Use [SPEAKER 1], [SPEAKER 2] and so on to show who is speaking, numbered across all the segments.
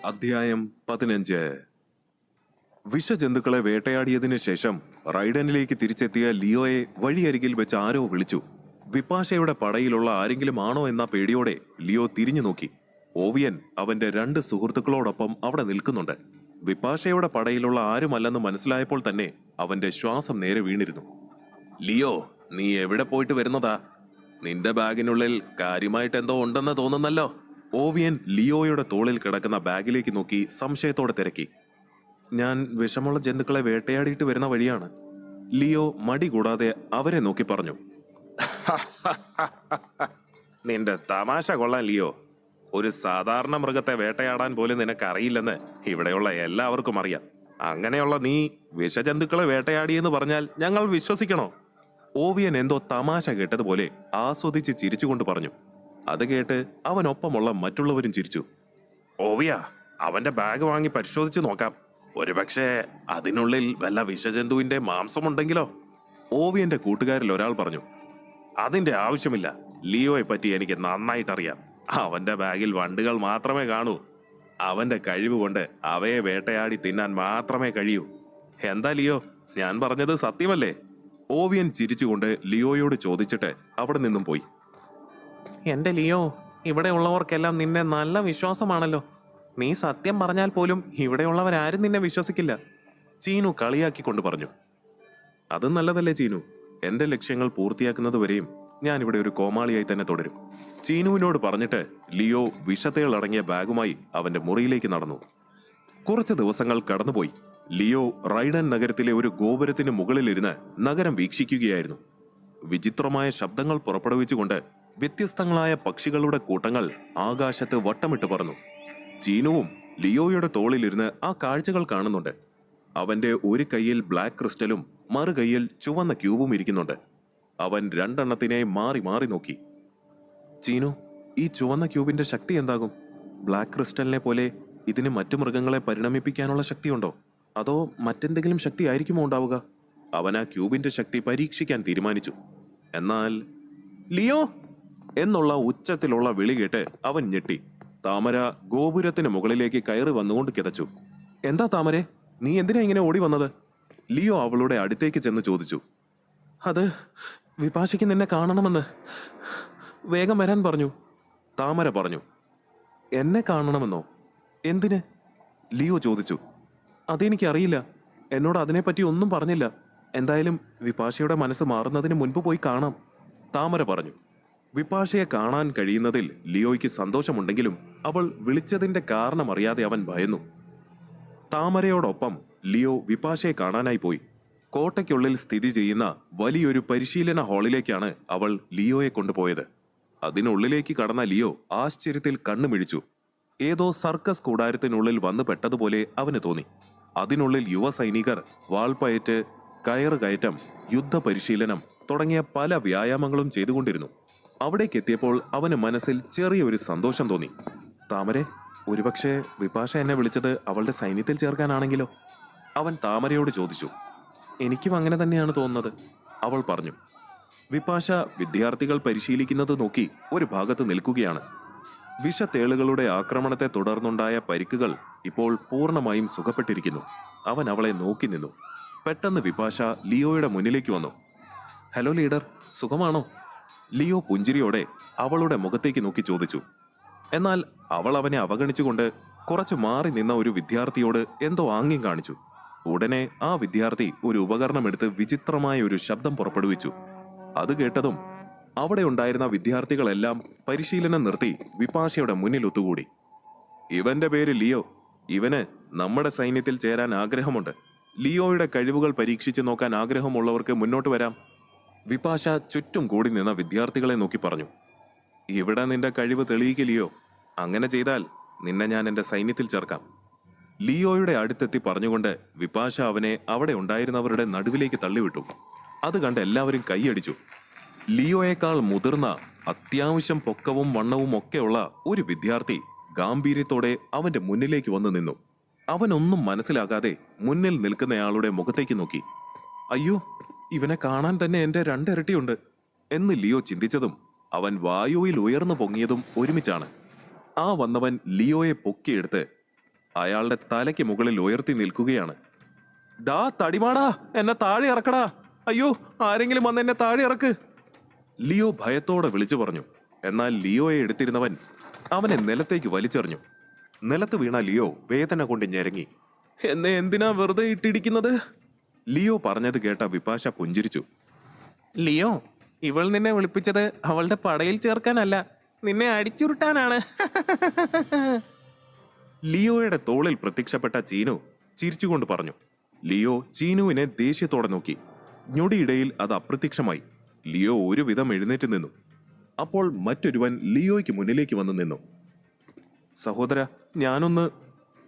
[SPEAKER 1] അധ്യായം 15. വിഷജന്തുക്കളെ വേട്ടയാടിയതിനു ശേഷം റൈഡനിലേക്ക് തിരിച്ചെത്തിയ ലിയോയെ വഴിയരികിൽ വെച്ച് ആരോ വിളിച്ചു. വിപാശയുടെ പടയിലുള്ള ആരെങ്കിലും ആണോ എന്ന പേടിയോടെ ലിയോ തിരിഞ്ഞു നോക്കി. ഓവിയൻ അവന്റെ 2 സുഹൃത്തുക്കളോടൊപ്പം അവിടെ നിൽക്കുന്നുണ്ട്. വിപാശയുടെ പടയിലുള്ള ആരുമല്ലെന്ന് മനസ്സിലായപ്പോൾ തന്നെ അവന്റെ ശ്വാസം നേരെ വീണിരുന്നു. ലിയോ, നീ എവിടെ പോയിട്ട് വരുന്നതാ? നിന്റെ ബാഗിനുള്ളിൽ കാര്യമായിട്ട് എന്തോ ഉണ്ടെന്ന് തോന്നുന്നല്ലോ. ഓവിയൻ ലിയോയുടെ തോളിൽ കിടക്കുന്ന ബാഗിലേക്ക് നോക്കി സംശയത്തോടെ തിരക്കി. ഞാൻ വിഷമുള്ള ജന്തുക്കളെ വേട്ടയാടിയിട്ട് വരുന്ന വഴിയാണ്. ലിയോ മടി കൂടാതെ അവരെ നോക്കി പറഞ്ഞു. നിന്റെ തമാശ കൊള്ളാൻ ലിയോ. ഒരു സാധാരണ മൃഗത്തെ വേട്ടയാടാൻ പോലും നിനക്കറിയില്ലെന്ന് ഇവിടെയുള്ള എല്ലാവർക്കും അറിയാം. അങ്ങനെയുള്ള നീ വിഷജന്തുക്കളെ വേട്ടയാടിയെന്ന് പറഞ്ഞാൽ ഞങ്ങൾ വിശ്വസിക്കണോ? ഓവിയൻ എന്തോ തമാശ കേട്ടതുപോലെ ആസ്വദിച്ച് ചിരിച്ചുകൊണ്ട് പറഞ്ഞു. അത് കേട്ട് അവനൊപ്പമുള്ള മറ്റുള്ളവരും ചിരിച്ചു. ഓവിയ, അവന്റെ ബാഗ് വാങ്ങി പരിശോധിച്ചു നോക്കാം. ഒരുപക്ഷെ അതിനുള്ളിൽ വല്ല വിഷജന്തുവിന്റെ മാംസമുണ്ടെങ്കിലോ? ഓവിയന്റെ കൂട്ടുകാരിൽ ഒരാൾ പറഞ്ഞു. അതിന്റെ ആവശ്യമില്ല. ലിയോയെ പറ്റി എനിക്ക് നന്നായിട്ടറിയാം. അവന്റെ ബാഗിൽ വണ്ടുകൾ മാത്രമേ കാണൂ. അവന്റെ കഴിവ് കൊണ്ട് അവയെ വേട്ടയാടി തിന്നാൻ മാത്രമേ കഴിയൂ. എന്താ ലിയോ, ഞാൻ പറഞ്ഞത് സത്യമല്ലേ? ഓവിയൻ ചിരിച്ചുകൊണ്ട് ലിയോയോട് ചോദിച്ചിട്ട് അവിടെ നിന്നും പോയി. എന്റെ ലിയോ, ഇവിടെ ഉള്ളവർക്കെല്ലാം നിന്നെ നല്ല വിശ്വാസമാണല്ലോ. നീ സത്യം പറഞ്ഞാൽ പോലും ഇവിടെയുള്ളവരാരും നിന്നെ വിശ്വസിക്കില്ല. ചീനു കളിയാക്കിക്കൊണ്ട് പറഞ്ഞു. അത് നല്ലതല്ലേ ചീനു. എന്റെ ലക്ഷ്യങ്ങൾ പൂർത്തിയാക്കുന്നതുവരെയും ഞാൻ ഇവിടെ ഒരു കോമാളിയായി തന്നെ തുടരും. ചീനുവിനോട് പറഞ്ഞിട്ട് ലിയോ വിഷത്തേളടങ്ങിയ ബാഗുമായി അവന്റെ മുറിയിലേക്ക് നടന്നു. കുറച്ച് ദിവസങ്ങൾ കടന്നുപോയി. ലിയോ റൈഡൻ നഗരത്തിലെ ഒരു ഗോപുരത്തിന് മുകളിലിരുന്ന് നഗരം വീക്ഷിക്കുകയായിരുന്നു. വിചിത്രമായ ശബ്ദങ്ങൾ പുറപ്പെടുവിച്ചുകൊണ്ട് വ്യത്യസ്തങ്ങളായ പക്ഷികളുടെ കൂട്ടങ്ങൾ ആകാശത്ത് വട്ടമിട്ട് പറന്നു. ചീനുവും ലിയോയുടെ തോളിലിരുന്ന് ആ കാഴ്ചകൾ കാണുന്നുണ്ട്. അവന്റെ ഒരു കൈയിൽ ബ്ലാക്ക് ക്രിസ്റ്റലും മറു കൈയിൽ ചുവന്ന ക്യൂബും ഇരിക്കുന്നുണ്ട്. അവൻ 2 എണ്ണത്തിനെ മാറി മാറി നോക്കി. ചീനു, ഈ ചുവന്ന ക്യൂബിന്റെ ശക്തി എന്താകും? ബ്ലാക്ക് ക്രിസ്റ്റലിനെ പോലെ ഇതിന് മറ്റു മൃഗങ്ങളെ പരിണമിപ്പിക്കാനുള്ള ശക്തിയുണ്ടോ? അതോ മറ്റെന്തെങ്കിലും ശക്തി ആയിരിക്കുമോ ഉണ്ടാവുക? അവൻ ആ ക്യൂബിന്റെ ശക്തി പരീക്ഷിക്കാൻ തീരുമാനിച്ചു. എന്നാൽ ലിയോ എന്നുള്ള ഉച്ചത്തിലുള്ള വിളി കേട്ട് അവൻ ഞെട്ടി. താമര ഗോപുരത്തിന് മുകളിലേക്ക് കയറി വന്നുകൊണ്ട് കിതച്ചു. എന്താ താമരെ, നീ എന്തിനാ ഇങ്ങനെ ഓടി വന്നത്? ലിയോ അവളുടെ അടുത്തേക്ക് ചെന്ന് ചോദിച്ചു. അത് വിപാശയ്ക്ക് നിന്നെ കാണണമെന്ന് വേഗം വരാൻ പറഞ്ഞു. താമര പറഞ്ഞു. എന്നെ കാണണമെന്നോ? എന്തിന്? ലിയോ ചോദിച്ചു. അതെനിക്കറിയില്ല. എന്നോട് അതിനെപ്പറ്റി ഒന്നും പറഞ്ഞില്ല. എന്തായാലും വിപാശയുടെ മനസ്സ് മാറുന്നതിന് മുൻപ് പോയി കാണാം, താമര പറഞ്ഞു. വിപാശയെ കാണാൻ കഴിയുന്നതിൽ ലിയോയ്ക്ക് സന്തോഷമുണ്ടെങ്കിലും അവൾ വിളിച്ചതിന്റെ കാരണം അറിയാതെ അവൻ ഭയന്നു. താമരയോടൊപ്പം ലിയോ വിപാശയെ കാണാനായി പോയി. കോട്ടയ്ക്കുള്ളിൽ സ്ഥിതി ചെയ്യുന്ന വലിയൊരു പരിശീലന ഹാളിലേക്കാണ് അവൾ ലിയോയെ കൊണ്ടുപോയത്. അതിനുള്ളിലേക്ക് കടന്ന ലിയോ ആശ്ചര്യത്തിൽ കണ്ണുമിഴിച്ചു. ഏതോ സർക്കസ് കൂടാരത്തിനുള്ളിൽ വന്നു പെട്ടതുപോലെ അവന് തോന്നി. അതിനുള്ളിൽ യുവ സൈനികർ വാൾപ്പയറ്റ്, കയറ് കയറ്റം, യുദ്ധ പരിശീലനം തുടങ്ങിയ പല വ്യായാമങ്ങളും ചെയ്തുകൊണ്ടിരുന്നു. അവിടേക്ക് എത്തിയപ്പോൾ അവന് മനസ്സിൽ ചെറിയൊരു സന്തോഷം തോന്നി. താമരെ, ഒരുപക്ഷെ വിപാശ എന്നെ വിളിച്ചത് അവളുടെ സൈന്യത്തിൽ ചേർക്കാനാണെങ്കിലോ? അവൻ താമരയോട് ചോദിച്ചു. എനിക്കും അങ്ങനെ തന്നെയാണ് തോന്നുന്നത്, അവൾ പറഞ്ഞു. വിപാശ വിദ്യാർത്ഥികൾ പരിശീലിക്കുന്നത് നോക്കി ഒരു ഭാഗത്ത് നിൽക്കുകയാണ്. വിഷത്തേളുകളുടെ ആക്രമണത്തെ തുടർന്നുണ്ടായ പരിക്കുകൾ ഇപ്പോൾ പൂർണ്ണമായും സുഖപ്പെട്ടിരിക്കുന്നു. അവൻ അവളെ നോക്കി നിന്നു. പെട്ടെന്ന് വിപാശ ലിയോയുടെ മുന്നിലേക്ക് വന്നു. ഹലോ ലീഡർ, സുഖമാണോ? ലിയോ പുഞ്ചിരിയോടെ അവളുടെ മുഖത്തേക്ക് നോക്കി ചോദിച്ചു. എന്നാൽ അവൾ അവനെ അവഗണിച്ചുകൊണ്ട് കുറച്ചു മാറി നിന്ന ഒരു വിദ്യാർത്ഥിയോട് എന്തോ ആംഗ്യം കാണിച്ചു. ഉടനെ ആ വിദ്യാർത്ഥി ഒരു ഉപകരണം എടുത്ത് വിചിത്രമായ ഒരു ശബ്ദം പുറപ്പെടുവിച്ചു. അത് കേട്ടതും അവിടെ ഉണ്ടായിരുന്ന വിദ്യാർത്ഥികളെല്ലാം പരിശീലനം നിർത്തി വിപാശയുടെ മുന്നിൽ ഒത്തുകൂടി. ഇവന്റെ പേര് ലിയോ. ഇവന് നമ്മുടെ സൈന്യത്തിൽ ചേരാൻ ആഗ്രഹമുണ്ട്. ലിയോയുടെ കഴിവുകൾ പരീക്ഷിച്ചു നോക്കാൻ ആഗ്രഹമുള്ളവർക്ക് മുന്നോട്ട് വരാം. വിപാശ ചുറ്റും കൂടി നിന്ന വിദ്യാർത്ഥികളെ നോക്കി പറഞ്ഞു. ഇവിടെ നിന്റെ കഴിവ് തെളിയിക്കില്ലയോ? അങ്ങനെ ചെയ്താൽ നിന്നെ ഞാൻ എന്റെ സൈന്യത്തിൽ ചേർക്കാം. ലിയോയുടെ അടുത്തെത്തി പറഞ്ഞുകൊണ്ട് വിപാശ അവനെ അവിടെ ഉണ്ടായിരുന്നവരുടെ നടുവിലേക്ക് തള്ളിവിട്ടു. അത് കണ്ട് എല്ലാവരും കൈയടിച്ചു. ലിയോയേക്കാൾ മുതിർന്ന, അത്യാവശ്യം പൊക്കവും വണ്ണവും ഒക്കെയുള്ള ഒരു വിദ്യാർത്ഥി ഗാംഭീര്യത്തോടെ അവന്റെ മുന്നിലേക്ക് വന്നു നിന്നു. അവനൊന്നും മനസ്സിലാകാതെ മുന്നിൽ നിൽക്കുന്നയാളുടെ മുഖത്തേക്ക് നോക്കി. അയ്യോ, ഇവനെ കാണാൻ തന്നെ എന്റെ 2 ഇരട്ടിയുണ്ട് എന്ന് ലിയോ ചിന്തിച്ചതും അവൻ വായുവിൽ ഉയർന്നു പൊങ്ങിയതും ഒരുമിച്ചാണ്. ആ വന്നവൻ ലിയോയെ പൊക്കിയെടുത്ത് അയാളുടെ തലയ്ക്ക് മുകളിൽ ഉയർത്തി നിൽക്കുകയാണ്. ഡാ തടിമാടാ, എന്നെ താഴെ ഇറക്കടാ, അയ്യോ ആരെങ്കിലും വന്ന് എന്നെ താഴെ ഇറക്ക്, ലിയോ ഭയത്തോടെ വിളിച്ചു പറഞ്ഞു. എന്നാൽ ലിയോയെ എടുത്തിരുന്നവൻ അവനെ നിലത്തേക്ക് വലിച്ചെറിഞ്ഞു. നിലത്ത് വീണ ലിയോ വേദന കൊണ്ട് ഞെരങ്ങി. എന്നെ എന്തിനാ വെറുതെ ഇട്ടിടിക്കുന്നത്? ലിയോ പറഞ്ഞത് കേട്ട വിപാശ പുഞ്ചിരിച്ചു. ലിയോ, ഇവൾ നിന്നെ വിളിപ്പിച്ചത് അവളുടെ പടയിൽ ചേർക്കാനല്ല, നിന്നെ അടിച്ചുരുട്ടാനാണ്. ലിയോയുടെ തോളിൽ പ്രത്യക്ഷപ്പെട്ട ചീനു ചിരിച്ചുകൊണ്ട് പറഞ്ഞു. ലിയോ ചീനുവിനെ ദേഷ്യത്തോടെ നോക്കി. ഞൊടിയിടയിൽ അത് അപ്രത്യക്ഷമായി. ലിയോ ഒരുവിധം എഴുന്നേറ്റ് നിന്നു. അപ്പോൾ മറ്റൊരുവൻ ലിയോയ്ക്ക് മുന്നിലേക്ക് വന്നു നിന്നു. സഹോദര, ഞാനൊന്ന്,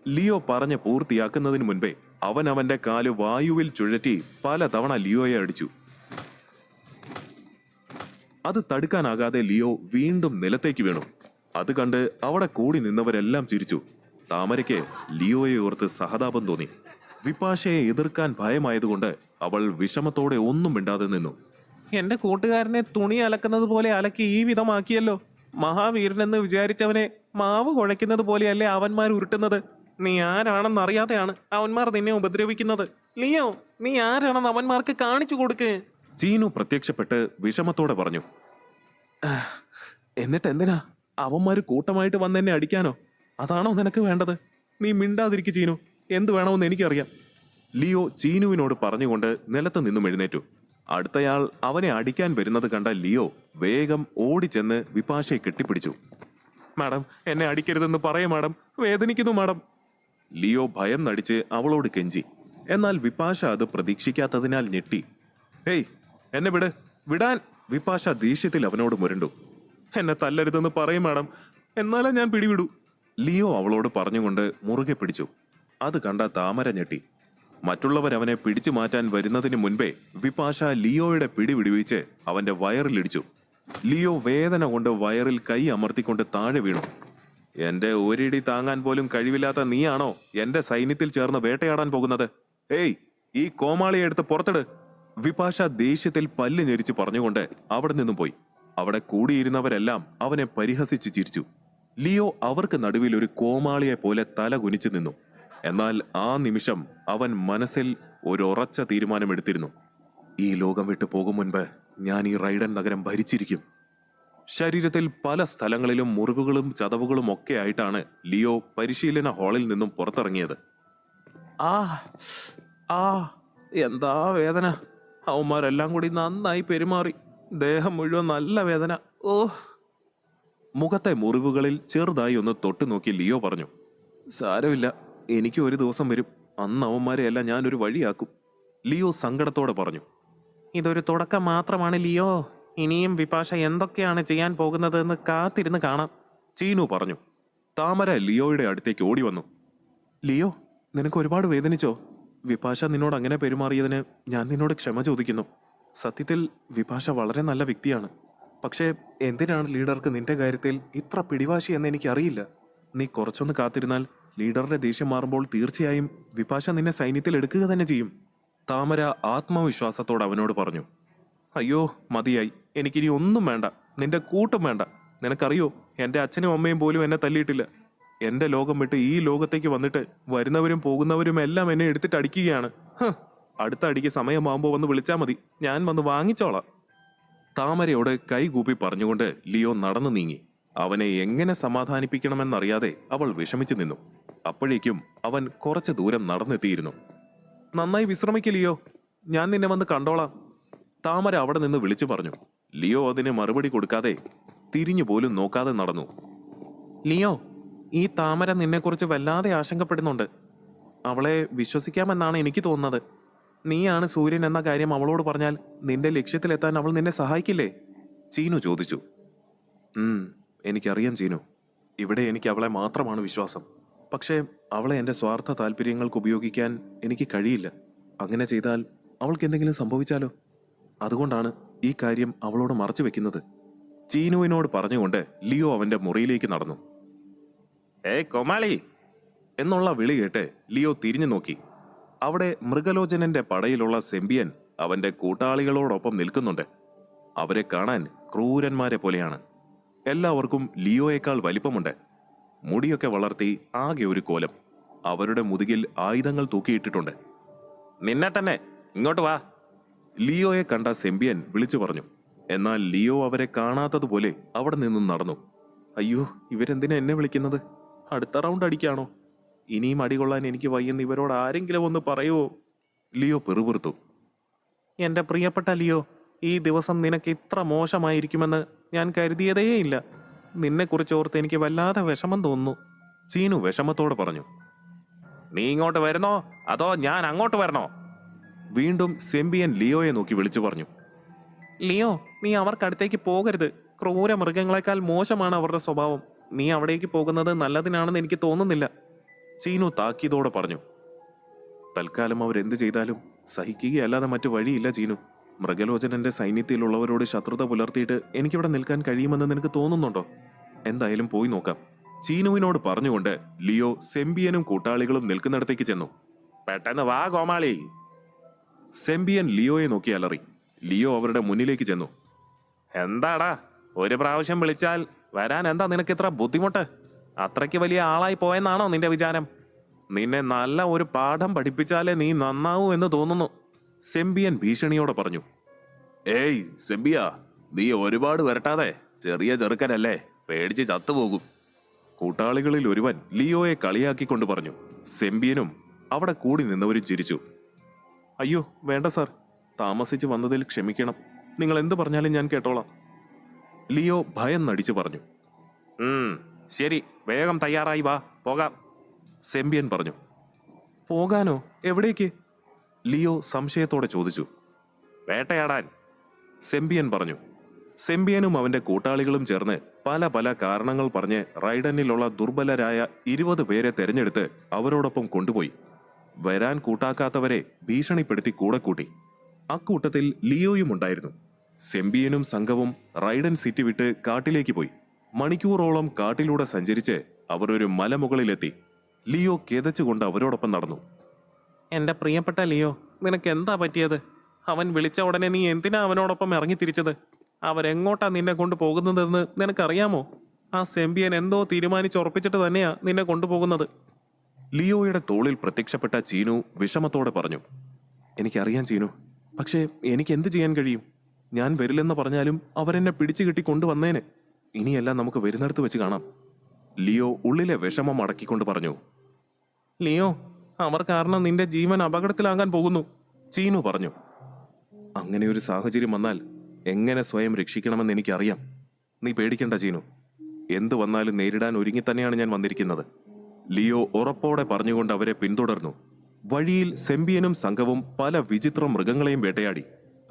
[SPEAKER 1] ലിയോ പറഞ്ഞ് പൂർത്തിയാക്കുന്നതിന് മുൻപേ അവൻ അവന്റെ കാല് വായുവിൽ ചുഴറ്റി പല തവണ ലിയോയെ അടിച്ചു. അത് തടുക്കാനാകാതെ ലിയോ വീണ്ടും നിലത്തേക്ക് വീണു. അത് കണ്ട് അവിടെ കൂടി നിന്നവരെല്ലാം ചിരിച്ചു. താമരയ്ക്ക് ലിയോയെ ഓർത്ത് സഹതാപം തോന്നി. വിപാശയെ എതിർക്കാൻ ഭയമായതുകൊണ്ട് അവൾ വിഷമത്തോടെ ഒന്നും മിണ്ടാതെ നിന്നു. എന്റെ കൂട്ടുകാരനെ തുണി അലക്കുന്നത് പോലെ അലക്കി ഈ വിധമാക്കിയല്ലോ. മഹാവീരനെന്ന് വിചാരിച്ചവനെ മാവ് കുഴയ്ക്കുന്നത് പോലെയല്ലേ അവന്മാർ ഉരുട്ടുന്നത്. നീ ആരാണെന്നറിയാതെയാണ് അവന്മാർ നിന്നെ ഉപദ്രവിക്കുന്നത്. ലിയോ, നീ ആരാണെന്ന് അവന്മാർക്ക് കാണിച്ചു കൊടുക്ക്. ചീനു പ്രത്യക്ഷപ്പെട്ട് വിഷമത്തോടെ പറഞ്ഞു. എന്നിട്ട് എന്തിനാ അവന്മാര് കൂട്ടമായിട്ട് വന്നെന്നെ അടിക്കാനോ? അതാണോ നിനക്ക് വേണ്ടത്? നീ മിണ്ടാതിരിക്ക് ചീനു, എന്തു വേണമെന്ന് എനിക്കറിയാം. ലിയോ ചീനുവിനോട് പറഞ്ഞുകൊണ്ട് നിലത്ത് നിന്നും എഴുന്നേറ്റു. അടുത്തയാൾ അവനെ അടിക്കാൻ വരുന്നത് കണ്ട ലിയോ വേഗം ഓടിച്ചെന്ന് വിപാശയെ കെട്ടിപ്പിടിച്ചു. മാഡം, എന്നെ അടിക്കരുതെന്ന് പറയേ മാഡം, വേദനിക്കുന്നു മാഡം. ലിയോ ഭയം നടിച്ച് അവളോട് കെഞ്ചി. എന്നാൽ വിപാശ അത് പ്രതീക്ഷിക്കാത്തതിനാൽ ഞെട്ടി. ഹേയ്, എന്നെ വിടാൻ വിപാശ ദേഷ്യത്തിൽ അവനോട് മുരണ്ടു. എന്നെ തല്ലരുതെന്ന് പറയും മാഡം, എന്നാലേ ഞാൻ പിടിവിടൂ. ലിയോ അവളോട് പറഞ്ഞുകൊണ്ട് മുറുകെ പിടിച്ചു. അത് കണ്ട താമര ഞെട്ടി. മറ്റുള്ളവരവനെ പിടിച്ചു മാറ്റാൻ വരുന്നതിന് മുൻപേ വിപാശ ലിയോയുടെ പിടി വിടുവിച്ച് അവന്റെ വയറിലിടിച്ചു. ലിയോ വേദന കൊണ്ട് വയറിൽ കൈ അമർത്തിക്കൊണ്ട് താഴെ വീണു. എന്റെ ഒരിടി താങ്ങാൻ പോലും കഴിവില്ലാത്ത നീയാണോ എന്റെ സൈന്യത്തിൽ ചേർന്ന് വേട്ടയാടാൻ പോകുന്നത്? ഏയ്, ഈ കോമാളിയെ എടുത്ത് പുറത്തിട്. വിപാശ ദേഷ്യത്തിൽ പല്ല് ഞെരിച്ച് പറഞ്ഞുകൊണ്ട് അവിടെ നിന്നും പോയി. അവിടെ കൂടിയിരുന്നവരെല്ലാം അവനെ പരിഹസിച്ച് ചിരിച്ചു. ലിയോ അവർക്ക് നടുവിൽ ഒരു കോമാളിയെ പോലെ തല കുനിച്ചു നിന്നു. എന്നാൽ ആ നിമിഷം അവൻ മനസ്സിൽ ഒരു ഉറച്ച തീരുമാനമെടുത്തിരുന്നു. ഈ ലോകം വിട്ടു പോകും മുൻപ് ഞാൻ ഈ റൈഡൻ നഗരം ഭരിച്ചിരിക്കും. ശരീരത്തിൽ പല സ്ഥലങ്ങളിലും മുറിവുകളും ചതവുകളും ഒക്കെ ആയിട്ടാണ് ലിയോ പരിശീലന ഹാളിൽ നിന്നും പുറത്തിറങ്ങിയത്. എന്താ വേദന! അവന്മാരെല്ലാം കൂടി നന്നായി പെരുമാറി. ദേഹം മുഴുവൻ നല്ല വേദന. മുഖത്തെ മുറിവുകളിൽ ചെറുതായി ഒന്ന് തൊട്ടു നോക്കി ലിയോ പറഞ്ഞു. സാരമില്ല, എനിക്ക് ഒരു ദിവസം വരും, അന്ന് അവന്മാരെയെല്ലാം ഞാനൊരു വഴിയാക്കും. ലിയോ സങ്കടത്തോടെ പറഞ്ഞു. ഇതൊരു തുടക്കം മാത്രമാണ് ലിയോ. ഇനിയും വിപാശ എന്തൊക്കെയാണ് ചെയ്യാൻ പോകുന്നതെന്ന് കാത്തിരുന്ന് കാണാം, ചീനു പറഞ്ഞു. താമര ലിയോയുടെ അടുത്തേക്ക് ഓടി വന്നു. ലിയോ, നിനക്ക് ഒരുപാട് വേദനിച്ചോ? വിപാശ നിന്നോട് അങ്ങനെ പെരുമാറിയതിന് ഞാൻ നിന്നോട് ക്ഷമ ചോദിക്കുന്നു. സത്യത്തിൽ വിപാശ വളരെ നല്ല വ്യക്തിയാണ്. പക്ഷേ എന്തിനാണ് ലീഡർക്ക് നിന്റെ കാര്യത്തിൽ ഇത്ര പിടിവാശി എന്ന് എനിക്കറിയില്ല. നീ കുറച്ചൊന്ന് കാത്തിരുന്നാൽ ലീഡറുടെ ദേഷ്യം മാറുമ്പോൾ തീർച്ചയായും വിപാശ നിന്നെ സൈന്യത്തിൽ എടുക്കുക തന്നെ ചെയ്യും, താമര ആത്മവിശ്വാസത്തോടെ അവനോട് പറഞ്ഞു. അയ്യോ മതിയായി, എനിക്കിനി ഒന്നും വേണ്ട, നിന്റെ കൂട്ടും വേണ്ട. നിനക്കറിയോ, എൻ്റെ അച്ഛനും അമ്മയും പോലും എന്നെ തല്ലിയിട്ടില്ല. എൻ്റെ ലോകം വിട്ട് ഈ ലോകത്തേക്ക് വന്നിട്ട് വരുന്നവരും പോകുന്നവരും എല്ലാം എന്നെ എടുത്തിട്ട് അടിക്കുകയാണ്. അടുത്ത അടിക്ക് സമയമാകുമ്പോൾ വന്ന് വിളിച്ചാൽ മതി, ഞാൻ വന്ന് വാങ്ങിച്ചോളാം. താമരയോട് കൈകൂപ്പി പറഞ്ഞുകൊണ്ട് ലിയോ നടന്നു നീങ്ങി. അവനെ എങ്ങനെ സമാധാനിപ്പിക്കണമെന്നറിയാതെ അവൾ വിഷമിച്ചു നിന്നു. അപ്പോഴേക്കും അവൻ കുറച്ചു ദൂരം നടന്നെത്തിയിരുന്നു. നന്നായി വിശ്രമിക്ക് ലിയോ, ഞാൻ നിന്നെ വന്ന് കണ്ടോളാം, താമര അവിടെ നിന്ന് വിളിച്ചു പറഞ്ഞു. ലിയോ അതിന് മറുപടി കൊടുക്കാതെ തിരിഞ്ഞു പോലും നോക്കാതെ നടന്നു. ലിയോ, ഈ താമര നിന്നെക്കുറിച്ച് വല്ലാതെ ആശങ്കപ്പെടുന്നുണ്ട്. അവളെ വിശ്വസിക്കാമെന്നാണ് എനിക്ക് തോന്നുന്നത്. നീയാണ് സൂര്യൻ എന്ന കാര്യം അവളോട് പറഞ്ഞാൽ നിന്റെ ലക്ഷ്യത്തിലെത്താൻ അവൾ നിന്നെ സഹായിക്കില്ലേ? ചീനു ചോദിച്ചു. എനിക്കറിയാം ചീനു, ഇവിടെ എനിക്ക് അവളെ മാത്രമാണ് വിശ്വാസം. പക്ഷേ അവളെ എൻ്റെ സ്വാർത്ഥ താല്പര്യങ്ങൾക്ക് ഉപയോഗിക്കാൻ എനിക്ക് കഴിയില്ല. അങ്ങനെ ചെയ്താൽ അവൾക്ക് എന്തെങ്കിലും സംഭവിച്ചാലോ? അതുകൊണ്ടാണ് ഈ കാര്യം അവളോട് മറച്ചു വെക്കുന്നത്, ചീനുവിനോട് പറഞ്ഞുകൊണ്ട് ലിയോ അവന്റെ മുറിയിലേക്ക് നടന്നു. കോമാളി എന്നുള്ള വിളി കേട്ട് ലിയോ തിരിഞ്ഞു നോക്കി. അവിടെ മൃഗലോചനന്റെ പടയിലുള്ള സെമ്പിയൻ അവന്റെ കൂട്ടാളികളോടൊപ്പം നിൽക്കുന്നുണ്ട്. അവരെ കാണാൻ ക്രൂരന്മാരെ പോലെയാണ്. എല്ലാവർക്കും ലിയോയേക്കാൾ വലിപ്പമുണ്ട്. മുടിയൊക്കെ വളർത്തി ആകെ ഒരു കോലം. അവരുടെ മുതുകിൽ ആയുധങ്ങൾ തൂക്കിയിട്ടിട്ടുണ്ട്. നിന്നെ തന്നെ, ഇങ്ങോട്ട് വാ, ലിയോയെ കണ്ട സെമ്പിയൻ വിളിച്ചു പറഞ്ഞു. എന്നാൽ ലിയോ അവരെ കാണാത്തതുപോലെ അവിടെ നിന്നും നടന്നു. അയ്യോ, ഇവരെന്തിനാ എന്നെ വിളിക്കുന്നത്? അടുത്ത റൗണ്ട് അടിക്കാണോ? ഇനിയും അടികൊള്ളാൻ എനിക്ക് വയ്യെന്ന് ഇവരോട് ആരെങ്കിലും ഒന്ന് പറയുമോ? ലിയോ പെറുപിറുത്തു. എന്റെ പ്രിയപ്പെട്ട ലിയോ, ഈ ദിവസം നിനക്ക് ഇത്ര മോശമായിരിക്കുമെന്ന് ഞാൻ കരുതിയതേയില്ല. നിന്നെക്കുറിച്ച് ഓർത്ത് എനിക്ക് വല്ലാതെ വിഷമം തോന്നുന്നു, ചീനു വിഷമത്തോടെ പറഞ്ഞു. നീ ഇങ്ങോട്ട് വരുന്നോ അതോ ഞാൻ അങ്ങോട്ട് വരണോ? വീണ്ടും സെമ്പിയൻ ലിയോയെ നോക്കി വിളിച്ചു പറഞ്ഞു. ലിയോ, നീ അവർക്കടുത്തേക്ക് പോകരുത്. ക്രൂര മൃഗങ്ങളെക്കാൾ മോശമാണ് അവരുടെ സ്വഭാവം. നീ അവിടേക്ക് പോകുന്നത് നല്ലതിനാണെന്ന് എനിക്ക് തോന്നുന്നില്ല, ചീനു താക്കീതോടെ പറഞ്ഞു. തൽക്കാലം അവരെന്ത് ചെയ്താലും സഹിക്കുകയല്ലാതെ മറ്റു വഴിയില്ല ചീനു. മൃഗലോചനന്റെ സൈന്യത്തിലുള്ളവരോട് ശത്രുത പുലർത്തിയിട്ട് എനിക്കിവിടെ നിൽക്കാൻ കഴിയുമെന്ന് നിനക്ക് തോന്നുന്നുണ്ടോ? എന്തായാലും പോയി നോക്കാം, ചീനുവിനോട് പറഞ്ഞുകൊണ്ട് ലിയോ സെമ്പിയനും കൂട്ടാളികളും നിൽക്കുന്നിടത്തേക്ക് ചെന്നു. പെട്ടെന്ന് വാ കോമാളി, സെമ്പിയൻ ലിയോയെ നോക്കി അലറി. ലിയോ അവരുടെ മുന്നിലേക്ക് ചെന്നു. എന്താടാ, ഒരു പ്രാവശ്യം വിളിച്ചാൽ വരാൻ എന്താ നിനക്ക് ഇത്ര ബുദ്ധിമുട്ട്? അത്രയ്ക്ക് വലിയ ആളായി പോയെന്നാണോ നിന്റെ വിചാരം? നിന്നെ നല്ല ഒരു പാഠം പഠിപ്പിച്ചാലേ നീ നന്നാവൂ എന്ന് തോന്നുന്നു, സെമ്പിയൻ ഭീഷണിയോടെ പറഞ്ഞു. ഏയ് സെമ്പിയ, നീ ഒരുപാട് വരട്ടാതെ, ചെറിയ ചെറുക്കനല്ലേ, പേടിച്ച് ചത്തുപോകും, കൂട്ടാളികളിൽ ഒരുവൻ ലിയോയെ കളിയാക്കിക്കൊണ്ട് പറഞ്ഞു. സെമ്പിയനും അവിടെ കൂടി നിന്നവരും ചിരിച്ചു. അയ്യോ വേണ്ട സാർ, താമസിച്ച് വന്നതിൽ ക്ഷമിക്കണം. നിങ്ങൾ എന്ത് പറഞ്ഞാലും ഞാൻ കേട്ടോളാം, ലിയോ ഭയം നടിച്ചു പറഞ്ഞു. ശരി, വേഗം തയ്യാറായി വാ, പോകാം, സെമ്പിയൻ പറഞ്ഞു. പോകാനോ? എവിടേക്ക്? ലിയോ സംശയത്തോടെ ചോദിച്ചു. വേട്ടയാടാൻ, സെമ്പിയൻ പറഞ്ഞു. സെമ്പിയനും അവന്റെ കൂട്ടാളികളും ചേർന്ന് പല പല കാരണങ്ങൾ പറഞ്ഞ് റൈഡനിലുള്ള ദുർബലരായ 20 പേരെ തെരഞ്ഞെടുത്ത് അവരോടൊപ്പം കൊണ്ടുപോയി. വരാൻ കൂട്ടാക്കാത്തവരെ ഭീഷണിപ്പെടുത്തി കൂടെ കൂട്ടി. അക്കൂട്ടത്തിൽ ലിയോയും ഉണ്ടായിരുന്നു. സെമ്പിയനും സംഘവും റൈഡൻ സിറ്റി വിട്ട് കാട്ടിലേക്ക് പോയി. മണിക്കൂറോളം കാട്ടിലൂടെ സഞ്ചരിച്ച് അവർ ഒരു മലമുകളിലെത്തി. ലിയോ കിതച്ചുകൊണ്ട് അവരോടൊപ്പം നടന്നു. എന്റെ പ്രിയപ്പെട്ട ലിയോ, നിനക്ക് എന്താ പറ്റിയത്? അവൻ വിളിച്ച ഉടനെ നീ എന്തിനാ അവനോടൊപ്പം ഇറങ്ങി തിരിച്ചത്? അവരെങ്ങോട്ടാ നിന്നെ കൊണ്ട് പോകുന്നതെന്ന് നിനക്കറിയാമോ? ആ സെമ്പിയൻ എന്തോ തീരുമാനിച്ചുറപ്പിച്ചിട്ട് തന്നെയാ നിന്നെ കൊണ്ടുപോകുന്നത്, ലിയോയുടെ തോളിൽ പ്രത്യക്ഷപ്പെട്ട ചീനു വിഷമത്തോടെ പറഞ്ഞു. എനിക്കറിയാം ചീനു, പക്ഷേ എനിക്ക് എന്ത് ചെയ്യാൻ കഴിയും? ഞാൻ വരില്ലെന്ന് പറഞ്ഞാലും അവരെന്നെ പിടിച്ചു കെട്ടി കൊണ്ടുവന്നേനെ. ഇനിയെല്ലാം നമുക്ക് വരുന്നിടത്ത് വെച്ച് കാണാം, ലിയോ ഉള്ളിലെ വിഷമം അടക്കിക്കൊണ്ട് പറഞ്ഞു. ലിയോ, അവർ കാരണം നിന്റെ ജീവൻ അപകടത്തിലാകാൻ പോകുന്നു, ചീനു പറഞ്ഞു. അങ്ങനെ ഒരു സാഹചര്യം വന്നാൽ എങ്ങനെ സ്വയം രക്ഷിക്കണമെന്ന് എനിക്കറിയാം. നീ പേടിക്കണ്ട ചീനു, എന്തു വന്നാലും നേരിടാൻ ഒരുങ്ങി തന്നെയാണ് ഞാൻ വന്നിരിക്കുന്നത്, ലിയോ ഉറപ്പോടെ പറഞ്ഞുകൊണ്ട് അവരെ പിന്തുടർന്നു. വഴിയിൽ സെമ്പിയനും സംഘവും പല വിചിത്ര മൃഗങ്ങളെയും വേട്ടയാടി.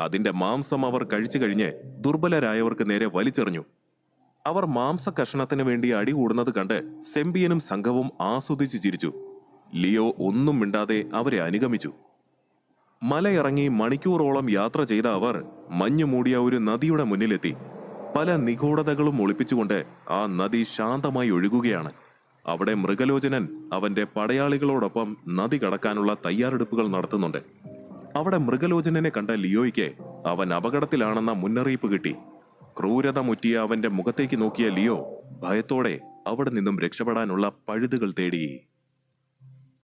[SPEAKER 1] അതിന്റെ മാംസം അവർ കഴിച്ചു കഴിഞ്ഞ് ദുർബലരായവർക്ക് നേരെ വലിച്ചെറിഞ്ഞു. അവർ മാംസ കഷണത്തിന് വേണ്ടി അടികൂടുന്നത് കണ്ട് സെമ്പിയനും സംഘവും ആസ്വദിച്ച് ചിരിച്ചു. ലിയോ ഒന്നും മിണ്ടാതെ അവരെ അനുഗമിച്ചു. മലയിറങ്ങി മണിക്കൂറോളം യാത്ര ചെയ്ത അവർ മഞ്ഞു മൂടിയ ഒരു നദിയുടെ മുന്നിലെത്തി. പല നിഗൂഢതകളും ഒളിപ്പിച്ചുകൊണ്ട് ആ നദി ശാന്തമായി ഒഴുകുകയാണ്. അവിടെ മൃഗലോചനൻ അവന്റെ പടയാളികളോടൊപ്പം നദി കടക്കാനുള്ള തയ്യാറെടുപ്പുകൾ നടത്തുന്നുണ്ട്. അവിടെ മൃഗലോചനനെ കണ്ട ലിയോയ്ക്ക് അവൻ അപകടത്തിലാണെന്ന മുന്നറിയിപ്പ് കിട്ടി. ക്രൂരത മുറ്റിയ അവന്റെ മുഖത്തേക്ക് നോക്കിയ ലിയോ ഭയത്തോടെ അവിടെ നിന്നും രക്ഷപ്പെടാനുള്ള പഴുതുകൾ തേടി.